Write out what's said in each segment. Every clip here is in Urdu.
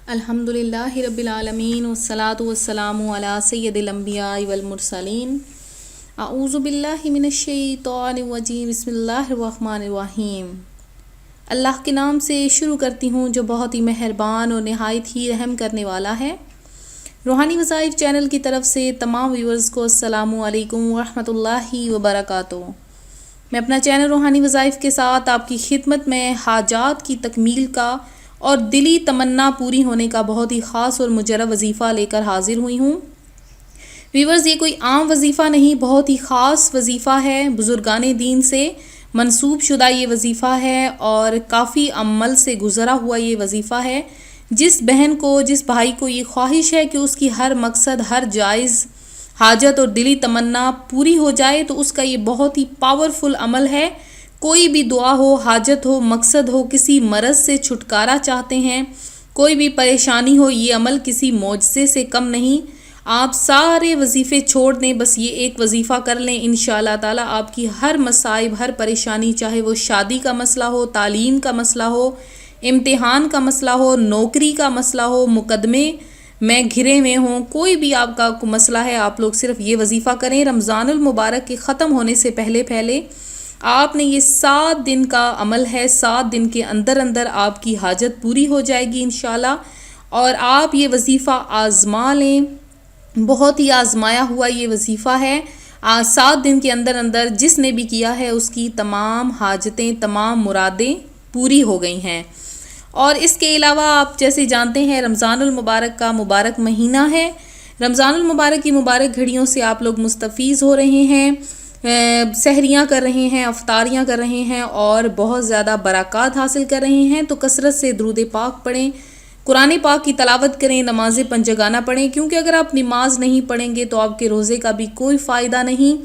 الحمدللہ رب العالمین والصلاة والسلام علی سید الانبیاء والمرسلین اعوذ باللہ من الشیطان الرجیم بسم اللہ الرحمن الرحیم۔ اللہ کے نام سے شروع کرتی ہوں جو بہت ہی مہربان اور نہایت ہی رحم کرنے والا ہے۔ روحانی وظائف چینل کی طرف سے تمام ویورز کو السلام علیکم ورحمۃ اللہ وبرکاتہ۔ میں اپنا چینل روحانی وظائف کے ساتھ آپ کی خدمت میں حاجات کی تکمیل کا اور دلی تمنا پوری ہونے کا بہت ہی خاص اور مجرب وظیفہ لے کر حاضر ہوئی ہوں۔ ویورز، یہ کوئی عام وظیفہ نہیں، بہت ہی خاص وظیفہ ہے، بزرگان دین سے منسوب شدہ یہ وظیفہ ہے اور کافی عمل سے گزرا ہوا یہ وظیفہ ہے۔ جس بہن کو، جس بھائی کو یہ خواہش ہے کہ اس کی ہر مقصد، ہر جائز حاجت اور دلی تمنا پوری ہو جائے تو اس کا یہ بہت ہی پاورفل عمل ہے۔ کوئی بھی دعا ہو، حاجت ہو، مقصد ہو، کسی مرض سے چھٹکارا چاہتے ہیں، کوئی بھی پریشانی ہو، یہ عمل کسی معجزے سے کم نہیں۔ آپ سارے وظیفے چھوڑ دیں، بس یہ ایک وظیفہ کر لیں، انشاءاللہ تعالی آپ کی ہر مصائب، ہر پریشانی، چاہے وہ شادی کا مسئلہ ہو، تعلیم کا مسئلہ ہو، امتحان کا مسئلہ ہو، نوکری کا مسئلہ ہو، مقدمے میں گھرے ہوئے ہوں، کوئی بھی آپ کا مسئلہ ہے، آپ لوگ صرف یہ وظیفہ کریں۔ رمضان المبارک کے ختم ہونے سے پہلے آپ نے یہ 7 دن کا عمل ہے، 7 دن کے اندر آپ کی حاجت پوری ہو جائے گی انشاءاللہ۔ اور آپ یہ وظیفہ آزما لیں، بہت ہی آزمایا ہوا یہ وظیفہ ہے۔ 7 دن کے اندر جس نے بھی کیا ہے اس کی تمام حاجتیں، تمام مرادیں پوری ہو گئی ہیں۔ اور اس کے علاوہ آپ جیسے جانتے ہیں رمضان المبارک کا مبارک مہینہ ہے۔ رمضان المبارک کی مبارک گھڑیوں سے آپ لوگ مستفیض ہو رہے ہیں، سحریاں کر رہے ہیں، افطاریاں کر رہے ہیں اور بہت زیادہ برکات حاصل کر رہے ہیں۔ تو کثرت سے درود پاک پڑھیں، قرآن پاک کی تلاوت کریں، نماز پنجگانہ پڑھیں، کیونکہ اگر آپ نماز نہیں پڑھیں گے تو آپ کے روزے کا بھی کوئی فائدہ نہیں۔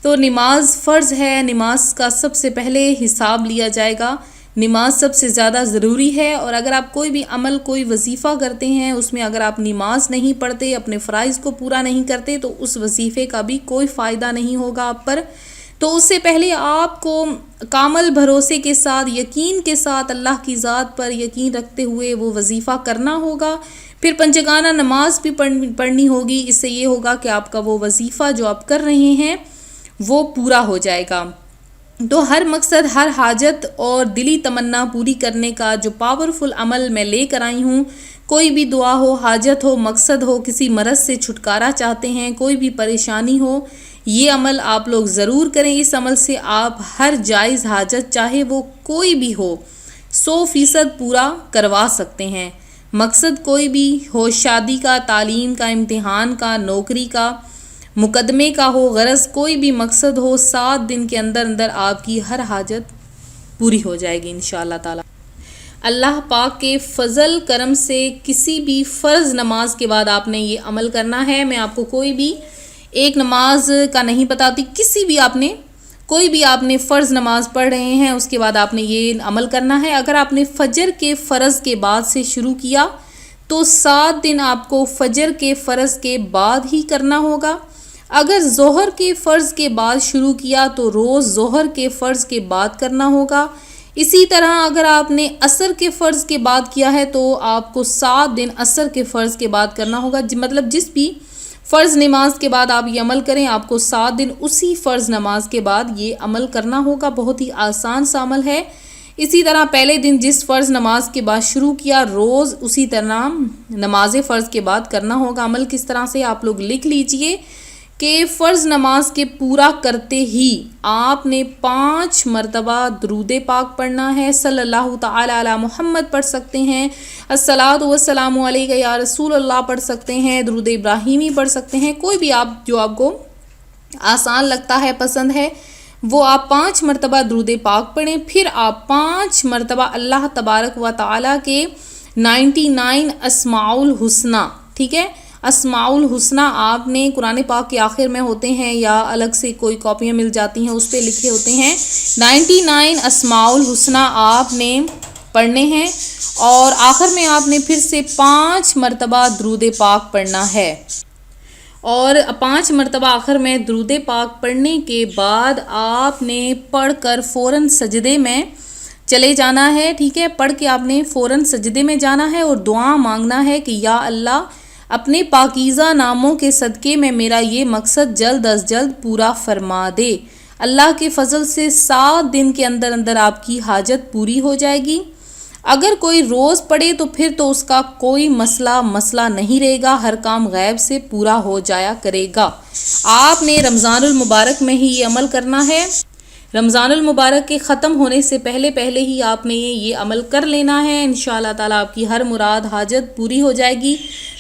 تو نماز فرض ہے، نماز کا سب سے پہلے حساب لیا جائے گا، نماز سب سے زیادہ ضروری ہے۔ اور اگر آپ کوئی بھی عمل، کوئی وظیفہ کرتے ہیں، اس میں اگر آپ نماز نہیں پڑھتے، اپنے فرائض کو پورا نہیں کرتے تو اس وظیفے کا بھی کوئی فائدہ نہیں ہوگا آپ پر۔ تو اس سے پہلے آپ کو کامل بھروسے کے ساتھ، یقین کے ساتھ، اللہ کی ذات پر یقین رکھتے ہوئے وہ وظیفہ کرنا ہوگا۔ پھر پنجگانہ نماز بھی پڑھنی ہوگی، اس سے یہ ہوگا کہ آپ کا وہ وظیفہ جو آپ کر رہے ہیں وہ پورا ہو جائے گا۔ تو ہر مقصد، ہر حاجت اور دلی تمنا پوری کرنے کا جو پاورفل عمل میں لے کر آئی ہوں، کوئی بھی دعا ہو، حاجت ہو، مقصد ہو، کسی مرض سے چھٹکارا چاہتے ہیں، کوئی بھی پریشانی ہو، یہ عمل آپ لوگ ضرور کریں۔ اس عمل سے آپ ہر جائز حاجت، چاہے وہ کوئی بھی ہو، 100% پورا کروا سکتے ہیں۔ مقصد کوئی بھی ہو، شادی کا، تعلیم کا، امتحان کا، نوکری کا، مقدمے کا ہو، غرض کوئی بھی مقصد ہو، 7 دن کے اندر آپ کی ہر حاجت پوری ہو جائے گی انشاءاللہ تعالی۔ اللہ پاک کے فضل کرم سے کسی بھی فرض نماز کے بعد آپ نے یہ عمل کرنا ہے۔ میں آپ کو کوئی بھی ایک نماز کا نہیں بتاتی، کسی بھی کوئی بھی آپ نے فرض نماز پڑھ رہے ہیں اس کے بعد آپ نے یہ عمل کرنا ہے۔ اگر آپ نے فجر کے فرض کے بعد سے شروع کیا تو 7 دن آپ کو فجر کے فرض کے بعد ہی کرنا ہوگا۔ اگر ظہر کے فرض کے بعد شروع کیا تو روز ظہر کے فرض کے بعد کرنا ہوگا۔ اسی طرح اگر آپ نے عصر کے فرض کے بعد کیا ہے تو آپ کو 7 دن عصر کے فرض کے بعد کرنا ہوگا۔ مطلب جس بھی فرض نماز کے بعد آپ یہ عمل کریں، آپ کو 7 دن اسی فرض نماز کے بعد یہ عمل کرنا ہوگا۔ بہت ہی آسان سا عمل ہے۔ اسی طرح پہلے دن جس فرض نماز کے بعد شروع کیا، روز اسی طرح نماز فرض کے بعد کرنا ہوگا۔ عمل کس طرح سے آپ لوگ لکھ لیجئے کہ فرض نماز کے پورا کرتے ہی آپ نے 5 مرتبہ درود پاک پڑھنا ہے، صلی اللہ تعالی علی محمد پڑھ سکتے ہیں، الصلاۃ والسلام علیک یا رسول اللہ پڑھ سکتے ہیں، درود ابراہیمی پڑھ سکتے ہیں، کوئی بھی جو آپ کو آسان لگتا ہے، پسند ہے، وہ آپ 5 مرتبہ درود پاک پڑھیں۔ پھر آپ 5 مرتبہ اللہ تبارک و تعالی کے 99 اسماء الحسنی، ٹھیک ہے، اسماء الحسنی آپ نے قرآن پاک کے آخر میں ہوتے ہیں یا الگ سے کوئی کاپیاں مل جاتی ہیں اس پہ لکھے ہوتے ہیں، 99 اسماء الحسنی آپ نے پڑھنے ہیں اور آخر میں آپ نے پھر سے 5 مرتبہ درود پاک پڑھنا ہے۔ اور 5 مرتبہ آخر میں درود پاک پڑھنے کے بعد آپ نے پڑھ کر فوراً سجدے میں چلے جانا ہے، ٹھیک ہے، پڑھ کے آپ نے فوراً سجدے میں جانا ہے اور دعا مانگنا ہے کہ یا اللہ اپنے پاکیزہ ناموں کے صدقے میں میرا یہ مقصد جلد از جلد پورا فرما دے۔ اللہ کے فضل سے 7 دن کے اندر اندر آپ کی حاجت پوری ہو جائے گی۔ اگر کوئی روز پڑے تو پھر تو اس کا کوئی مسئلہ نہیں رہے گا، ہر کام غیب سے پورا ہو جایا کرے گا۔ آپ نے رمضان المبارک میں ہی یہ عمل کرنا ہے، رمضان المبارک کے ختم ہونے سے پہلے ہی آپ نے یہ عمل کر لینا ہے، انشاءاللہ تعالیٰ آپ کی ہر مراد حاجت پوری ہو جائے گی۔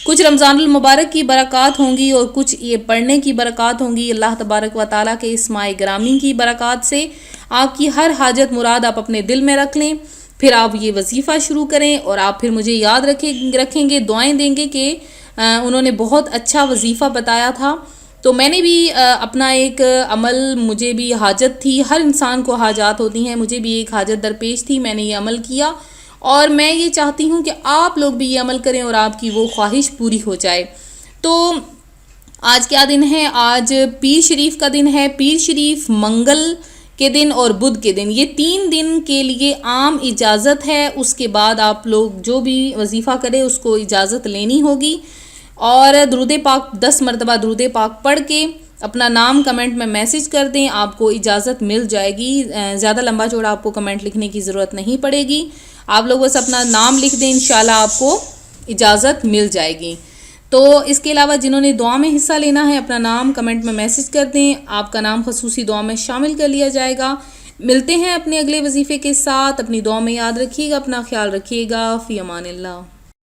کچھ رمضان المبارک کی برکات ہوں گی اور کچھ یہ پڑھنے کی برکات ہوں گی۔ اللہ تبارک و تعالیٰ کے اسماء گرامی کی برکات سے آپ کی ہر حاجت مراد آپ اپنے دل میں رکھ لیں، پھر آپ یہ وظیفہ شروع کریں اور آپ پھر مجھے یاد رکھیں گے، دعائیں دیں گے کہ انہوں نے بہت اچھا وظیفہ بتایا تھا۔ تو میں نے بھی اپنا ایک عمل، مجھے بھی حاجت تھی، ہر انسان کو حاجات ہوتی ہیں، مجھے بھی ایک حاجت درپیش تھی، میں نے یہ عمل کیا اور میں یہ چاہتی ہوں کہ آپ لوگ بھی یہ عمل کریں اور آپ کی وہ خواہش پوری ہو جائے۔ تو آج کیا دن ہے؟ آج پیر شریف کا دن ہے۔ پیر شریف منگل کے دن اور بدھ کے دن، یہ 3 دن کے لیے عام اجازت ہے، اس کے بعد آپ لوگ جو بھی وظیفہ کرے اس کو اجازت لینی ہوگی اور درود پاک 10 مرتبہ درود پاک پڑھ کے اپنا نام کمنٹ میں میسج کر دیں، آپ کو اجازت مل جائے گی۔ زیادہ لمبا چوڑا آپ کو کمنٹ لکھنے کی ضرورت نہیں پڑے گی، آپ لوگ بس اپنا نام لکھ دیں، انشاءاللہ آپ کو اجازت مل جائے گی۔ تو اس کے علاوہ جنہوں نے دعا میں حصہ لینا ہے اپنا نام کمنٹ میں میسج کر دیں، آپ کا نام خصوصی دعا میں شامل کر لیا جائے گا۔ ملتے ہیں اپنے اگلے وظیفے کے ساتھ، اپنی دعا میں یاد رکھیے گا، اپنا خیال رکھیے گا، فی امان اللہ۔